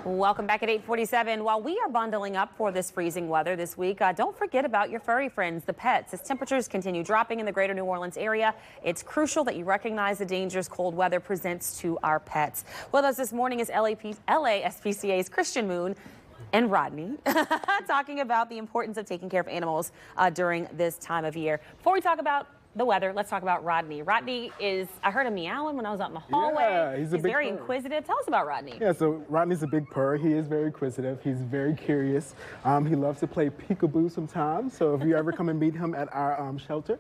Welcome back at 8:47. While we are bundling up for this freezing weather this week, don't forget about your furry friends, the pets. As temperatures continue dropping in the greater New Orleans area, it's crucial that you recognize the dangers cold weather presents to our pets. With us this morning is LASPCA's Christian Moon and Rodney talking about the importance of taking care of animals during this time of year. Before we talk about the weather, let's talk about Rodney. Rodney I heard him meowing when I was out in the hallway. Yeah, he's very purr. Inquisitive. Tell us about Rodney. Yeah, so Rodney's a big purr. He is very inquisitive. He's very curious. He loves to play peekaboo sometimes. So if you ever come and meet him at our shelter,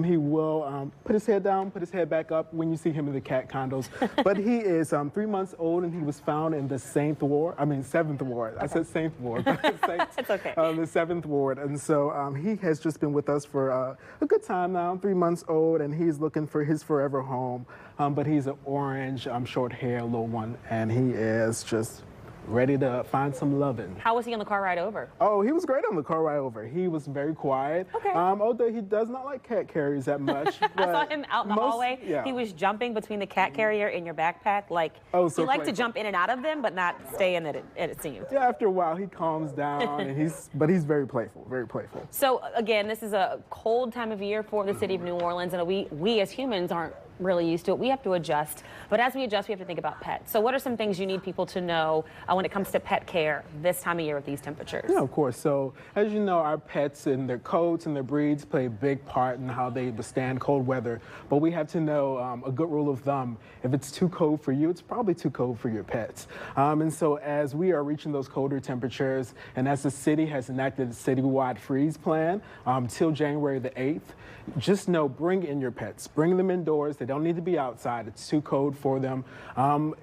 he will put his head down, put his head back up when you see him in the cat condos. But he is 3 months old, and he was found in the 7th ward. Okay. I said 7th ward. It's okay. The 7th ward. And so he has just been with us for a good time now, 3 months old, and he's looking for his forever home. But he's an orange, short hair little one, and he is just ready to find some loving. How was he on the car ride over? Oh, he was great on the car ride over. He was very quiet. Okay. Although he does not like cat carriers that much. I saw him out in the hallway. Yeah. He was jumping between the cat carrier and your backpack. So he liked to jump in and out of them, but not stay in it seemed. Yeah, after a while he calms down, and he's very playful, very playful. So again, this is a cold time of year for the city of New Orleans, and we as humans aren't really used to it. We have to adjust, but as we adjust, we have to think about pets. So what are some things you need people to know when it comes to pet care this time of year with these temperatures? Yeah, of course. So as you know, our pets and their coats and their breeds play a big part in how they withstand cold weather. But we have to know a good rule of thumb. If it's too cold for you, it's probably too cold for your pets. And so as we are reaching those colder temperatures, and as the city has enacted a citywide freeze plan till January the 8th, just know, bring in your pets. Bring them indoors. They don't need to be outside. It's too cold for them.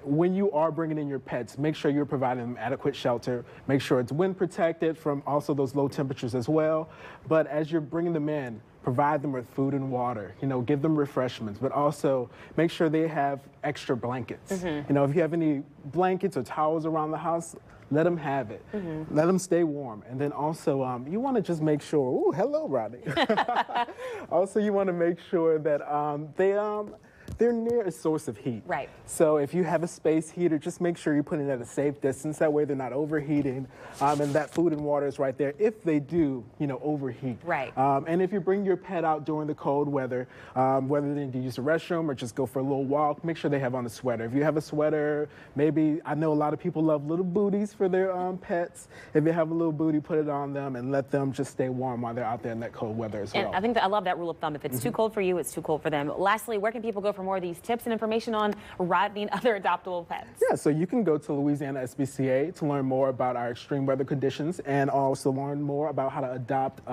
When you are bringing in your pets, make sure you're providing them adequate shelter. Make sure it's wind protected from also those low temperatures as well. But as you're bringing them in, provide them with food and water. Give them refreshments, but also make sure they have extra blankets. Mm-hmm. If you have any blankets or towels around the house, let them have it. Mm-hmm. Let them stay warm. And then also, you want to just make sure, ooh, hello, Rodney. Also, you want to make sure that they're near a source of heat. Right. So if you have a space heater, just make sure you put it at a safe distance. That way they're not overheating. And that food and water is right there if they do, overheat. Right. And if you bring your pet out during the cold weather, whether they need to use a restroom or just go for a little walk, make sure they have on a sweater. If you have a sweater, maybe, I know a lot of people love little booties for their pets. If you have a little booty, put it on them and let them just stay warm while they're out there in that cold weather as well. And I think I love that rule of thumb. If it's too cold for you, it's too cold for them. Lastly, where can people go for more of these tips and information on Rodney and other adoptable pets? Yeah, so you can go to Louisiana SPCA to learn more about our extreme weather conditions and also learn more about how to adopt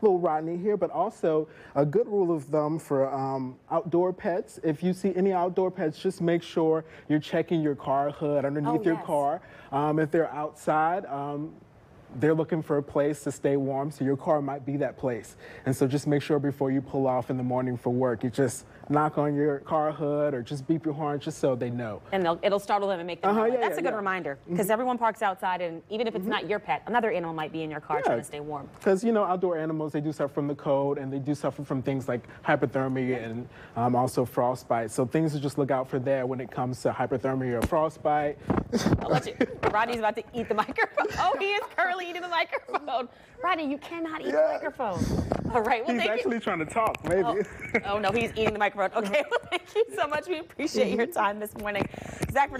little Rodney here, but also a good rule of thumb for outdoor pets. If you see any outdoor pets, just make sure you're checking your car hood underneath your car. If they're outside, they're looking for a place to stay warm, so your car might be that place. And so just make sure before you pull off in the morning for work, you just knock on your car hood or just beep your horn just so they know. And it'll startle them and make them know. Yeah, That's a good reminder, because everyone parks outside, and even if it's not your pet, another animal might be in your car trying to stay warm. Because, outdoor animals, they do suffer from the cold, and they do suffer from things like hypothermia and also frostbite. So things to just look out for there when it comes to hypothermia or frostbite. I'll let you. Rodney's about to eat the microphone. Oh, he is currently eating the microphone. Rodney, you cannot eat the microphone. All right, well, he's actually trying to talk, maybe. Oh, no, he's eating the microphone. Okay, well, thank you so much. We appreciate your time this morning. Zach,